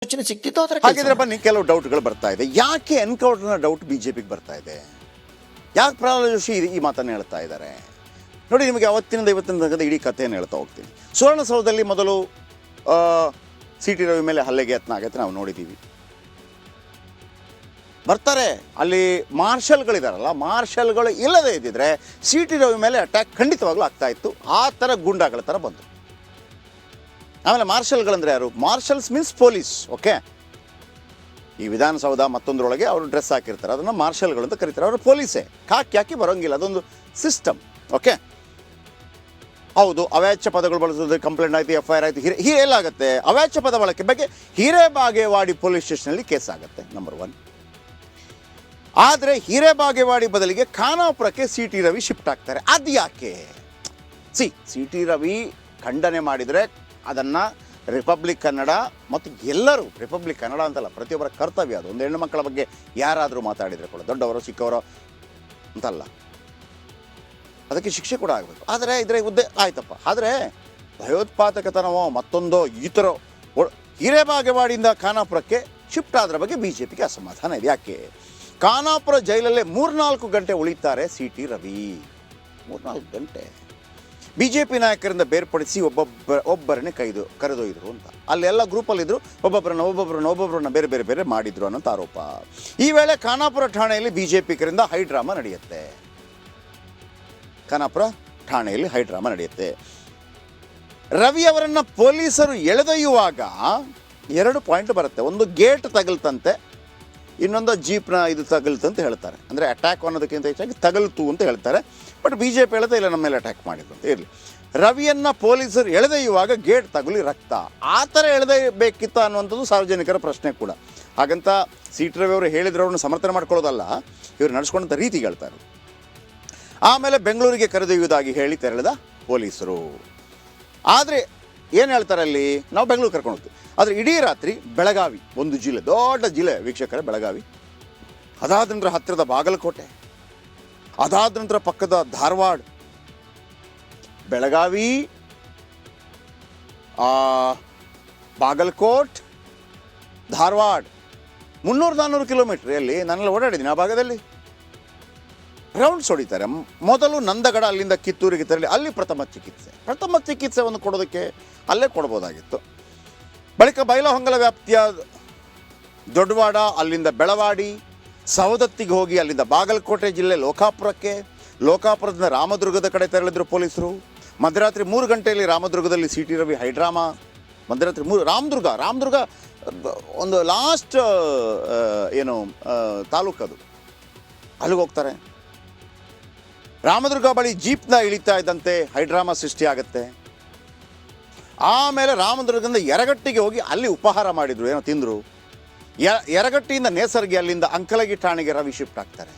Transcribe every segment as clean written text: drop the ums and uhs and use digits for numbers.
ಸೂಚನೆ ಸಿಕ್ತಿತ್ತು ಅದರ ಹಾಗಿದ್ರೆ ಬನ್ನಿ ಕೆಲವು ಡೌಟ್ಗಳು ಬರ್ತಾ ಇದೆ. ಯಾಕೆ ಎನ್ಕೌಂಟರ್ನ ಡೌಟ್ ಬಿಜೆಪಿಗೆ ಬರ್ತಾ ಇದೆ? ಯಾಕೆ ಪ್ರಹ್ಲಾದ್ ಜೋಶಿ ಈ ಮಾತನ್ನು ಹೇಳ್ತಾ ಇದ್ದಾರೆ? ನೋಡಿ, ನಿಮಗೆ ಅವತ್ತಿನಿಂದ ಇವತ್ತಿನ ತನಕ ಇಡೀ ಕಥೆಯನ್ನು ಹೇಳ್ತಾ ಹೋಗ್ತೀನಿ. ಸುವರ್ಣಸೌಧದಲ್ಲಿ ಮೊದಲು CT ರವಿ ಮೇಲೆ ಹಲ್ಲೆಗೆ ಯತ್ನ ಆಗತ್ತೆ, ನಾವು ನೋಡಿದ್ದೀವಿ. ಬರ್ತಾರೆ, ಅಲ್ಲಿ ಮಾರ್ಷಲ್ಗಳಿದಾರಲ್ಲ, ಮಾರ್ಷಲ್ಗಳು ಇಲ್ಲದೇ ಇದ್ದಿದ್ರೆ CT ರವಿ ಮೇಲೆ ಅಟ್ಯಾಕ್ ಖಂಡಿತವಾಗ್ಲೂ ಆಗ್ತಾ ಇತ್ತು. ಆ ಥರ ಗೂಂಡಾಗಳ ಥರ ಬಂತು. ಆಮೇಲೆ ಮಾರ್ಷಲ್ಗಳಂದ್ರೆ ಯಾರು? Marshals means police. ಓಕೆ, ಈ ವಿಧಾನಸೌಧ ಮತ್ತೊಂದರೊಳಗೆ ಅವರು ಡ್ರೆಸ್ ಹಾಕಿರ್ತಾರೆ, ಅದನ್ನು ಮಾರ್ಷಲ್ಗಳು ಅಂತ ಕರೀತಾರೆ. ಅವರು ಪೊಲೀಸೇ, ಕಾಕಿ ಹಾಕಿ ಬರೋಂಗಿಲ್ಲ, ಅದೊಂದು ಸಿಸ್ಟಮ್. ಓಕೆ, ಹೌದು, ಅವಾಚ್ಯ ಪದಗಳು ಬಳಸೋದು ಕಂಪ್ಲೇಂಟ್ ಆಯಿತು, FIR ಆಯಿತು. ಎಲ್ಲಾಗುತ್ತೆ ಅವಾಚ್ಯ ಪದ ಬಳಕೆ ಬಗ್ಗೆ ಹಿರೇಬಾಗೇವಾಡಿ ಪೊಲೀಸ್ ಸ್ಟೇಷನಲ್ಲಿ ಕೇಸ್ ಆಗುತ್ತೆ, ನಂಬರ್ 1. ಆದರೆ ಹಿರೇಬಾಗೇವಾಡಿ ಬದಲಿಗೆ ಖಾನಾಪುರಕ್ಕೆ CT ರವಿ ಶಿಫ್ಟ್ ಆಗ್ತಾರೆ. ಅದು ಯಾಕೆ? CT ರವಿ ಖಂಡನೆ ಮಾಡಿದರೆ ಅದನ್ನು ರಿಪಬ್ಲಿಕ್ ಕನ್ನಡ ಮತ್ತು ಎಲ್ಲರೂ, ರಿಪಬ್ಲಿಕ್ ಕನ್ನಡ ಅಂತಲ್ಲ, ಪ್ರತಿಯೊಬ್ಬರ ಕರ್ತವ್ಯ ಅದು. ಒಂದು ಹೆಣ್ಣು ಮಕ್ಕಳ ಬಗ್ಗೆ ಯಾರಾದರೂ ಮಾತಾಡಿದರೆ ಕೂಡ, ದೊಡ್ಡವರು ಚಿಕ್ಕವರು ಅಂತಲ್ಲ, ಅದಕ್ಕೆ ಶಿಕ್ಷೆ ಕೂಡ ಆಗಬೇಕು. ಆದರೆ ಇದರ ಹುದ್ದೆ ಆಯ್ತಪ್ಪ. ಆದರೆ ಭಯೋತ್ಪಾದಕತನವೋ ಮತ್ತೊಂದೋ ಈ ಥರ ಹಿರೇಬಾಗೇವಾಡಿಯಿಂದ ಖಾನಾಪುರಕ್ಕೆ ಶಿಫ್ಟ್ ಆದ್ರ ಬಗ್ಗೆ ಬಿಜೆಪಿಗೆ ಅಸಮಾಧಾನ ಇದೆ. ಯಾಕೆ? ಖಾನಾಪುರ ಜೈಲಲ್ಲೇ 3-4 ಗಂಟೆ ಉಳಿತಾರೆ CT ರವಿ. 3-4 ಗಂಟೆ ಬಿಜೆಪಿ ನಾಯಕರಿಂದ ಬೇರ್ಪಡಿಸಿ ಒಬ್ಬರನ್ನೇ ಕರೆದೊಯ್ದರು ಅಂತ. ಅಲ್ಲೆಲ್ಲ ಗ್ರೂಪಲ್ಲಿದ್ದರು, ಒಬ್ಬೊಬ್ಬರನ್ನ ಬೇರೆ ಮಾಡಿದ್ರು ಅನ್ನೋಂಥ ಆರೋಪ. ಈ ವೇಳೆ ಖಾನಾಪುರ ಠಾಣೆಯಲ್ಲಿ ಬಿಜೆಪಿಗರಿಂದ ಹೈಡ್ರಾಮಾ ನಡೆಯುತ್ತೆ. ಖಾನಾಪುರ ಠಾಣೆಯಲ್ಲಿ ಹೈಡ್ರಾಮಾ ನಡೆಯುತ್ತೆ. ರವಿ ಅವರನ್ನು ಪೊಲೀಸರು ಎಳೆದೊಯ್ಯುವಾಗ 2 ಪಾಯಿಂಟ್ ಬರುತ್ತೆ. ಒಂದು ಗೇಟ್ ತಗಲ್ತಂತೆ, ಇನ್ನೊಂದು ಜೀಪ್ನ ಇದು ತಗಲ್ತಂತ ಹೇಳ್ತಾರೆ. ಅಂದರೆ ಅಟ್ಯಾಕ್ ಅನ್ನೋದಕ್ಕಿಂತ ಹೆಚ್ಚಾಗಿ ತಗಲ್ತು ಅಂತ ಹೇಳ್ತಾರೆ. ಬಟ್ ಬಿಜೆಪಿ ಹೇಳುತ್ತೆ ಇಲ್ಲ, ನಮ್ಮ ಮೇಲೆ ಅಟ್ಯಾಕ್ ಮಾಡಿದ್ರು ಅಂತ. ಇರಲಿ, ರವಿಯನ್ನು ಪೊಲೀಸರು ಎಳೆದೊಯ್ಯುವಾಗ ಗೇಟ್ ತಗುಲಿ ರಕ್ತ, ಆ ಥರ ಎಳೆದೊಯ್ಯಬೇಕಿತ್ತ ಅನ್ನುವಂಥದ್ದು ಸಾರ್ವಜನಿಕರ ಪ್ರಶ್ನೆ ಕೂಡ. ಹಾಗಂತ CT ರವಿ ಅವರು ಹೇಳಿದ್ರೆ ಅವ್ರನ್ನ ಸಮರ್ಥನೆ ಮಾಡ್ಕೊಳ್ಳೋದಲ್ಲ, ಇವರು ನಡೆಸ್ಕೊಂಡಂಥ ರೀತಿ ಹೇಳ್ತಾರೆ. ಆಮೇಲೆ ಬೆಂಗಳೂರಿಗೆ ಕರೆದೊಯ್ಯುವುದಾಗಿ ಹೇಳಿ ತೆರಳಿದ ಪೊಲೀಸರು. ಆದರೆ ಏನು ಹೇಳ್ತಾರೆ ಅಲ್ಲಿ, ನಾವು ಬೆಂಗಳೂರು ಕರ್ಕೊಂಡು ಹೋಗ್ತೀವಿ. ಆದರೆ ಇಡೀ ರಾತ್ರಿ ಬೆಳಗಾವಿ, ಒಂದು ಜಿಲ್ಲೆ, ದೊಡ್ಡ ಜಿಲ್ಲೆ ವೀಕ್ಷಕರೇ ಬೆಳಗಾವಿ, ಅದಾದ ನಂತರ ಹತ್ತಿರದ ಬಾಗಲಕೋಟೆ, ಅದಾದ ನಂತರ ಪಕ್ಕದ ಧಾರವಾಡ, ಬೆಳಗಾವಿ, ಬಾಗಲಕೋಟ್, ಧಾರವಾಡ, 300-400 ಕಿಲೋಮೀಟ್ರ್. ಅಲ್ಲಿ ನಾನೆಲ್ಲ ಓಡಾಡಿದ್ದೀನಿ ಆ ಭಾಗದಲ್ಲಿ. ರೌಂಡ್ಸ್ ಹೊಡಿತಾರೆ. ಮೊದಲು ನಂದಗಡ, ಅಲ್ಲಿಂದ ಕಿತ್ತೂರಿಗೆ ತೆರಳಿ ಅಲ್ಲಿ ಪ್ರಥಮ ಚಿಕಿತ್ಸೆಯನ್ನು ಕೊಡೋದಕ್ಕೆ ಅಲ್ಲೇ ಕೊಡ್ಬೋದಾಗಿತ್ತು. ಬಳಿಕ ಬೈಲಹೊಂಗಲ ವ್ಯಾಪ್ತಿಯ ದೊಡ್ಡವಾಡ, ಅಲ್ಲಿಂದ ಬೆಳವಾಡಿ, ಸವದತ್ತಿಗೆ ಹೋಗಿ ಅಲ್ಲಿಂದ ಬಾಗಲಕೋಟೆ ಜಿಲ್ಲೆ ಲೋಕಾಪುರದಿಂದ ರಾಮದುರ್ಗದ ಕಡೆ ತೆರಳಿದ್ರು ಪೊಲೀಸರು. ಮಧ್ಯರಾತ್ರಿ 3 ಗಂಟೆಯಲ್ಲಿ ರಾಮದುರ್ಗದಲ್ಲಿ CT ರವಿ ಹೈಡ್ರಾಮಾ. ಮಧ್ಯರಾತ್ರಿ 3 ರಾಮದುರ್ಗ ಒಂದು ಲಾಸ್ಟ್ ತಾಲೂಕದು, ಅಲ್ಲಿಗೆ ಹೋಗ್ತಾರೆ. ರಾಮದುರ್ಗ ಬಳಿ ಜೀಪ್ನ ಇಳಿತಾ ಇದ್ದಂತೆ ಹೈಡ್ರಾಮಾ ಸೃಷ್ಟಿ ಆಗುತ್ತೆ. ಆಮೇಲೆ ರಾಮದುರ್ಗದಿಂದ ಯರಗಟ್ಟಿಗೆ ಹೋಗಿ ಅಲ್ಲಿ ಉಪಹಾರ ಮಾಡಿದ್ರು, ಏನೋ ತಿಂದರು. ಯರಗಟ್ಟಿಯಿಂದ ನೇಸರ್ಗಿ, ಅಲ್ಲಿಂದ ಅಂಕಲಗಿ ಠಾಣೆಗೆ ರವಿ ಶಿಫ್ಟ್ ಆಗ್ತಾರೆ.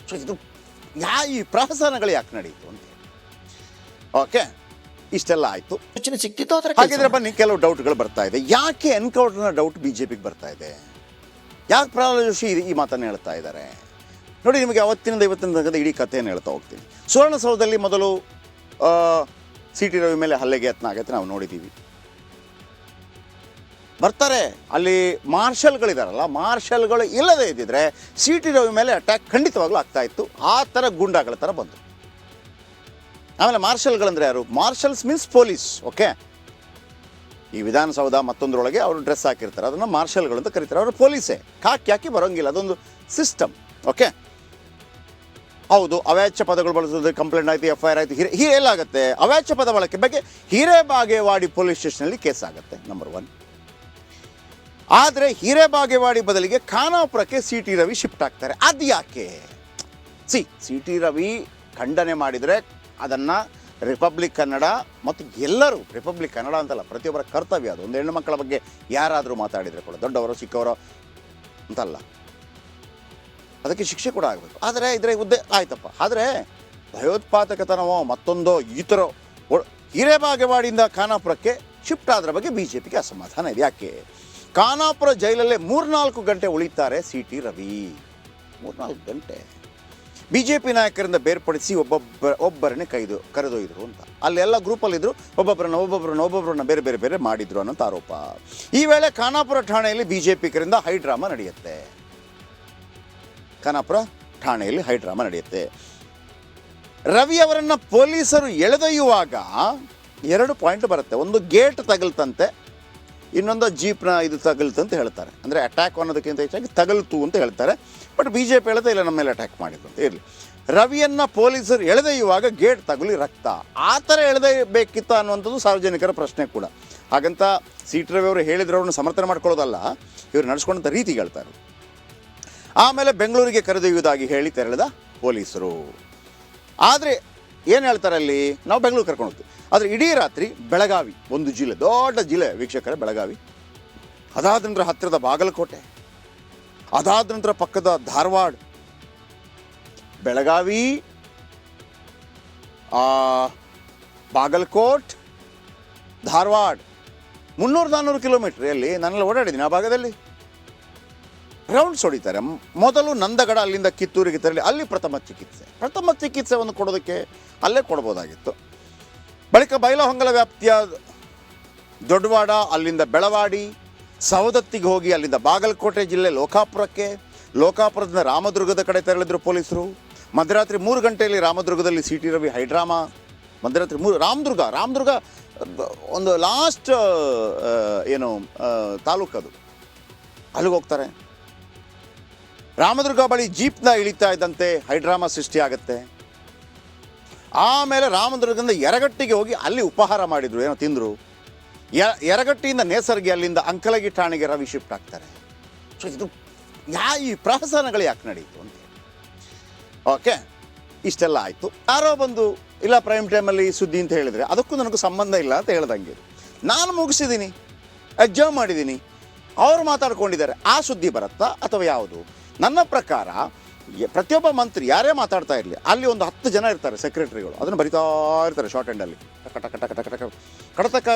ಸೊ ಇದು ಈ ಪ್ರಹಸನಗಳು ಯಾಕೆ ನಡೀತು ಅಂತ. ಓಕೆ, ಇಷ್ಟೆಲ್ಲ ಆಯಿತು, ಸೂಚನೆ ಸಿಕ್ತಿತ್ತು ಅದರ. ಹಾಗಿದ್ರೆ ಬನ್ನಿ ಕೆಲವು ಡೌಟ್ಗಳು ಬರ್ತಾ ಇದೆ. ಯಾಕೆ ಎನ್ಕೌಂಟರ್ನ ಡೌಟ್ ಬಿಜೆಪಿಗೆ ಬರ್ತಾ ಇದೆ? ಯಾಕೆ ಪ್ರಹ್ಲಾದ್ ಜೋಶಿ ಈ ಮಾತನ್ನು ಹೇಳ್ತಾ ಇದ್ದಾರೆ? ನೋಡಿ, ನಿಮಗೆ ಅವತ್ತಿನಿಂದ ಇವತ್ತಿನ ತನಕ ಇಡೀ ಕಥೆಯನ್ನು ಹೇಳ್ತಾ ಹೋಗ್ತೀನಿ. ಸುವರ್ಣಸೌಧದಲ್ಲಿ ಮೊದಲು CT ರವಿ ಮೇಲೆ ಹಲ್ಲೆಗೆ ಯತ್ನ ಆಗತ್ತೆ, ನಾವು ನೋಡಿದ್ದೀವಿ. ಬರ್ತಾರೆ, ಅಲ್ಲಿ ಮಾರ್ಷಲ್ಗಳಿದಾರಲ್ಲ, ಮಾರ್ಷಲ್ಗಳು ಇಲ್ಲದೇ ಇದ್ದಿದ್ರೆ CT ರವಿ ಮೇಲೆ ಅಟ್ಯಾಕ್ ಖಂಡಿತವಾಗ್ಲೂ ಆಗ್ತಾ ಇತ್ತು. ಆ ಥರ ಗೂಂಡಾಗಳ ಥರ ಬಂತು. ಆಮೇಲೆ ಮಾರ್ಷಲ್ಗಳಂದ್ರೆ ಯಾರು? Marshals means police. ಓಕೆ, ಈ ವಿಧಾನಸೌಧ ಮತ್ತೊಂದರೊಳಗೆ ಅವರು ಡ್ರೆಸ್ ಹಾಕಿರ್ತಾರೆ, ಅದನ್ನು ಮಾರ್ಷಲ್ಗಳು ಅಂತ ಕರೀತಾರೆ. ಅವರು ಪೊಲೀಸೇ, ಕಾಕಿ ಹಾಕಿ ಬರೋಂಗಿಲ್ಲ, ಅದೊಂದು ಸಿಸ್ಟಮ್. ಓಕೆ, ಹೌದು, ಅವಾಚ್ಯ ಪದಗಳು ಬಳಸೋದು ಕಂಪ್ಲೇಂಟ್ ಆಯಿತು, FIR ಆಯಿತು. ಎಲ್ಲಾಗುತ್ತೆ ಅವಾಚ್ಯ ಪದ ಬಳಕೆ ಬಗ್ಗೆ ಹಿರೇಬಾಗೇವಾಡಿ ಪೊಲೀಸ್ ಸ್ಟೇಷನಲ್ಲಿ ಕೇಸ್ ಆಗುತ್ತೆ, ನಂಬರ್ 1. ಆದರೆ ಹಿರೇಬಾಗೇವಾಡಿ ಬದಲಿಗೆ ಖಾನಾಪುರಕ್ಕೆ CT ರವಿ ಶಿಫ್ಟ್ ಆಗ್ತಾರೆ. ಅದು ಯಾಕೆ? CT ರವಿ ಖಂಡನೆ ಮಾಡಿದರೆ ಅದನ್ನು ರಿಪಬ್ಲಿಕ್ ಕನ್ನಡ ಮತ್ತು ಎಲ್ಲರೂ, ರಿಪಬ್ಲಿಕ್ ಕನ್ನಡ ಅಂತಲ್ಲ, ಪ್ರತಿಯೊಬ್ಬರ ಕರ್ತವ್ಯ ಅದು. ಒಂದು ಹೆಣ್ಣು ಮಕ್ಕಳ ಬಗ್ಗೆ ಯಾರಾದರೂ ಮಾತಾಡಿದರೆ ಕೂಡ, ದೊಡ್ಡವರು ಚಿಕ್ಕವರು ಅಂತಲ್ಲ, ಅದಕ್ಕೆ ಶಿಕ್ಷೆ ಕೂಡ ಆಗಬೇಕು. ಆದರೆ ಇದರ ಹುದ್ದೆ ಆಯ್ತಪ್ಪ. ಆದರೆ ಭಯೋತ್ಪಾದಕತನವೋ ಮತ್ತೊಂದೋ ಈ ಥರ ಹಿರೇಬಾಗೇವಾಡಿಯಿಂದ ಖಾನಾಪುರಕ್ಕೆ ಶಿಫ್ಟ್ ಆದ್ರ ಬಗ್ಗೆ ಬಿಜೆಪಿಗೆ ಅಸಮಾಧಾನ ಇದೆ. ಯಾಕೆ? ಖಾನಾಪುರ ಜೈಲಲ್ಲೇ 3-4 ಗಂಟೆ ಉಳಿತಾರೆ CT ರವಿ. 3-4 ಗಂಟೆ BJP ನಾಯಕರಿಂದ ಬೇರ್ಪಡಿಸಿ ಒಬ್ಬರನ್ನೇ ಕರೆದೊಯ್ದರು ಅಂತ. ಅಲ್ಲೆಲ್ಲ ಗ್ರೂಪಲ್ಲಿದ್ದರು, ಒಬ್ಬೊಬ್ಬರನ್ನ ಬೇರೆ ಮಾಡಿದ್ರು ಅನ್ನೋಂಥ ಆರೋಪ. ಈ ವೇಳೆ ಖಾನಾಪುರ ಠಾಣೆಯಲ್ಲಿ BJPಗರಿಂದ ಹೈಡ್ರಾಮಾ ನಡೆಯುತ್ತೆ. ಖಾನಾಪುರ ಠಾಣೆಯಲ್ಲಿ ಹೈಡ್ರಾಮಾ ನಡೆಯುತ್ತೆ. ರವಿ ಅವರನ್ನು ಪೊಲೀಸರು ಎಳೆದೊಯ್ಯುವಾಗ 2 ಪಾಯಿಂಟ್ ಬರುತ್ತೆ. ಒಂದು ಗೇಟ್ ತಗಲ್ತಂತೆ, ಇನ್ನೊಂದು ಜೀಪ್ನ ಇದು ತಗಲ್ತಂತ ಹೇಳ್ತಾರೆ. ಅಂದರೆ ಅಟ್ಯಾಕ್ ಅನ್ನೋದಕ್ಕಿಂತ ಹೆಚ್ಚಾಗಿ ತಗಲ್ತು ಅಂತ ಹೇಳ್ತಾರೆ. ಬಟ್ BJP ಹೇಳುತ್ತೆ ಇಲ್ಲ ನಮ್ಮ ಮೇಲೆ ಅಟ್ಯಾಕ್ ಮಾಡಿದ್ರು ಅಂತ. ಇರಲಿ, ರವಿಯನ್ನು ಪೊಲೀಸರು ಎಳೆದೊಯ್ಯುವಾಗ ಗೇಟ್ ತಗುಲಿ ರಕ್ತ, ಆ ಥರ ಎಳೆದೊಯ್ಯಬೇಕಿತ್ತ ಅನ್ನುವಂಥದ್ದು ಸಾರ್ವಜನಿಕರ ಪ್ರಶ್ನೆ ಕೂಡ. ಹಾಗಂತ CT ರವಿ ಅವರು ಹೇಳಿದ್ರು ಅವ್ರನ್ನ ಸಮರ್ಥನೆ ಮಾಡ್ಕೊಳ್ಳೋದಲ್ಲ, ಇವರು ನಡೆಸ್ಕೊಂಡಂಥ ರೀತಿ ಹೇಳ್ತಾರೆ. ಆಮೇಲೆ ಬೆಂಗಳೂರಿಗೆ ಕರೆದೊಯ್ಯುವುದಾಗಿ ಹೇಳಿ ತೆರಳಿದ ಪೊಲೀಸರು. ಆದರೆ ಏನು ಹೇಳ್ತಾರೆ ಅಲ್ಲಿ, ನಾವು ಬೆಂಗಳೂರು ಕರ್ಕೊಂಡು ಹೋಗ್ತೀವಿ. ಆದರೆ ಇಡೀ ರಾತ್ರಿ ಬೆಳಗಾವಿ, ಒಂದು ಜಿಲ್ಲೆ, ದೊಡ್ಡ ಜಿಲ್ಲೆ ವೀಕ್ಷಕರೇ ಬೆಳಗಾವಿ, ಅದಾದ ನಂತರ ಹತ್ತಿರದ ಬಾಗಲಕೋಟೆ, ಅದಾದ ನಂತರ ಪಕ್ಕದ ಧಾರವಾಡ, ಬೆಳಗಾವಿ, ಬಾಗಲಕೋಟ್, ಧಾರವಾಡ, 300-400 ಕಿಲೋಮೀಟ್ರ್. ಎಲ್ಲಿ ನಾನೆಲ್ಲ ಓಡಾಡಿದ್ದೀನಿ ಆ ಭಾಗದಲ್ಲಿ. ರೌಂಡ್ಸ್ ಹೊಡಿತಾರೆ. ಮೊದಲು ನಂದಗಡ, ಅಲ್ಲಿಂದ ಕಿತ್ತೂರಿಗೆ ತೆರಳಿ ಅಲ್ಲಿ ಪ್ರಥಮ ಚಿಕಿತ್ಸೆ ಒಂದು ಕೊಡೋದಕ್ಕೆ ಅಲ್ಲೇ ಕೊಡ್ಬೋದಾಗಿತ್ತು. ಬಳಿಕ ಬೈಲಹೊಂಗಲ ವ್ಯಾಪ್ತಿಯ ದೊಡ್ಡವಾಡ, ಅಲ್ಲಿಂದ ಬೆಳವಾಡಿ, ಸವದತ್ತಿಗೆ ಹೋಗಿ ಅಲ್ಲಿಂದ ಬಾಗಲಕೋಟೆ ಜಿಲ್ಲೆ ಲೋಕಾಪುರದಿಂದ ರಾಮದುರ್ಗದ ಕಡೆ ತೆರಳಿದ್ರು ಪೊಲೀಸರು. ಮಧ್ಯರಾತ್ರಿ 3 ಗಂಟೆಯಲ್ಲಿ ರಾಮದುರ್ಗದಲ್ಲಿ CT ರವಿ ಹೈಡ್ರಾಮಾ. ಮಧ್ಯರಾತ್ರಿ 3 ರಾಮದುರ್ಗ ಒಂದು ಲಾಸ್ಟ್ ತಾಲೂಕದು, ಅಲ್ಲಿಗೆ ಹೋಗ್ತಾರೆ. ರಾಮದುರ್ಗ ಬಳಿ ಜೀಪ್ನ ಇಳಿತಾ ಇದ್ದಂತೆ ಹೈಡ್ರಾಮಾ ಸೃಷ್ಟಿಯಾಗತ್ತೆ. ಆಮೇಲೆ ರಾಮದುರ್ಗದಿಂದ ಯರಗಟ್ಟಿಗೆ ಹೋಗಿ ಅಲ್ಲಿ ಉಪಹಾರ ಮಾಡಿದ್ರು, ಏನೋ ತಿಂದರು. ಯರಗಟ್ಟಿಯಿಂದ ನೇಸರ್ಗಿ, ಅಲ್ಲಿಂದ ಅಂಕಲಗಿ ಠಾಣೆಗೆ ರವಿ ಶಿಫ್ಟ್ ಆಗ್ತಾರೆ. ಸೊ ಇದು ಈ ಪ್ರಹಸನಗಳು ಯಾಕೆ ನಡೀತು ಅಂತ. ಓಕೆ, ಇಷ್ಟೆಲ್ಲ ಆಯಿತು. ಯಾರೋ ಬಂದು ಇಲ್ಲ ಪ್ರೈಮ್ ಟೈಮಲ್ಲಿ ಸುದ್ದಿ ಅಂತ ಹೇಳಿದರೆ ಅದಕ್ಕೂ ನನಗೂ ಸಂಬಂಧ ಇಲ್ಲ ಅಂತ ಹೇಳ್ದಂಗೆ, ನಾನು ಮುಗಿಸಿದ್ದೀನಿ, ಎಕ್ಸಾಮ್ ಮಾಡಿದ್ದೀನಿ, ಅವರು ಮಾತಾಡ್ಕೊಂಡಿದ್ದಾರೆ, ಆ ಸುದ್ದಿ ಬರುತ್ತಾ ಅಥವಾ ಯಾವುದು? ನನ್ನ ಪ್ರಕಾರ ಪ್ರತಿಯೊಬ್ಬ ಮಂತ್ರಿ ಯಾರೇ ಮಾತಾಡ್ತಾ ಇರಲಿ, ಅಲ್ಲಿ ಒಂದು 10 ಜನ ಇರ್ತಾರೆ ಸೆಕ್ರೆಟರಿಗಳು, ಅದನ್ನು ಬರಿತಾ ಇರ್ತಾರೆ ಶಾರ್ಟ್ ಹ್ಯಾಂಡಲ್ಲಿ. ಕಡತಕ್ಕೆ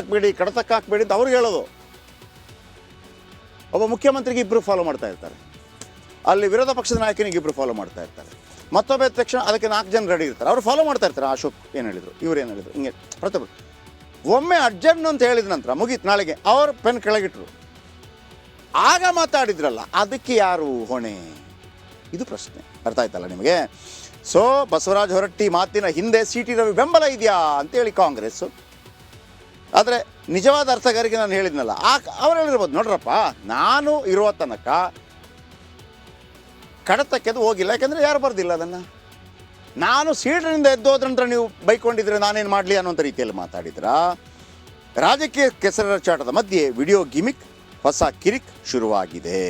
ಹಾಕಬೇಡಿ ಅಂತ ಅವ್ರಿಗೆ ಹೇಳೋದು. ಒಬ್ಬ ಮುಖ್ಯಮಂತ್ರಿಗೆ 2 ಫಾಲೋ ಮಾಡ್ತಾ ಇರ್ತಾರೆ, ಅಲ್ಲಿ ವಿರೋಧ ಪಕ್ಷದ ನಾಯಕನಿಗೆ 2 ಫಾಲೋ ಮಾಡ್ತಾ ಇರ್ತಾರೆ, ಮತ್ತೊಬ್ಬ ತಕ್ಷಣ ಅದಕ್ಕೆ 4 ಜನ ರೆಡಿ ಇರ್ತಾರೆ, ಅವರು ಫಾಲೋ ಮಾಡ್ತಾ ಇರ್ತಾರೆ. ಅಶೋಕ್ ಏನು ಹೇಳಿದರು, ಇವ್ರು ಏನು ಹೇಳಿದರು, ಹಿಂಗೆ ಪ್ರತಿಯೊಬ್ಬರು. ಒಮ್ಮೆ ಅರ್ಜೆಂಟ್ ಅಂತ ಹೇಳಿದ ನಂತರ ಮುಗೀತು, ನಾಳೆಗೆ ಅವರು ಪೆನ್ ಕೆಳಗಿಟ್ರು. ಆಗ ಮಾತಾಡಿದ್ರಲ್ಲ, ಅದಕ್ಕೆ ಯಾರು ಹೊಣೆ? ಇದು ಪ್ರಶ್ನೆ. ಅರ್ಥ ಆಯ್ತಲ್ಲ ನಿಮಗೆ? ಸೊ ಬಸವರಾಜ ಹೊರಟ್ಟಿ ಮಾತಿನ ಹಿಂದೆ CT ರವಿ ಬೆಂಬಲ ಇದೆಯಾ ಅಂತೇಳಿ ಕಾಂಗ್ರೆಸ್ಸು. ಆದರೆ ನಿಜವಾದ ಅರ್ಥಗಾರಿಕೆ ನಾನು ಹೇಳಿದ್ನಲ್ಲ, ಅವ್ರು ಹೇಳಿರ್ಬೋದು, ನೋಡ್ರಪ್ಪ ನಾನು ಇರುವ ತನಕ ಕಡತಕ್ಕೆದು ಹೋಗಿಲ್ಲ, ಯಾಕೆಂದರೆ ಯಾರು ಬರ್ದಿಲ್ಲ ಅದನ್ನು. ನಾನು ಸೀಟಿನಿಂದ ಎದ್ದೋದ್ರ ನಂತರ ನೀವು ಬೈಕೊಂಡಿದ್ರೆ ನಾನೇನು ಮಾಡಲಿ ಅನ್ನೋಂಥ ರೀತಿಯಲ್ಲಿ ಮಾತಾಡಿದ್ರ. ರಾಜಕೀಯ ಕೆಸರಾಚಾಟದ ಮಧ್ಯೆ ವಿಡಿಯೋ ಗಿಮಿಕ್, ಹೊಸ ಕಿರಿಕ್ ಶುರುವಾಗಿದೆ.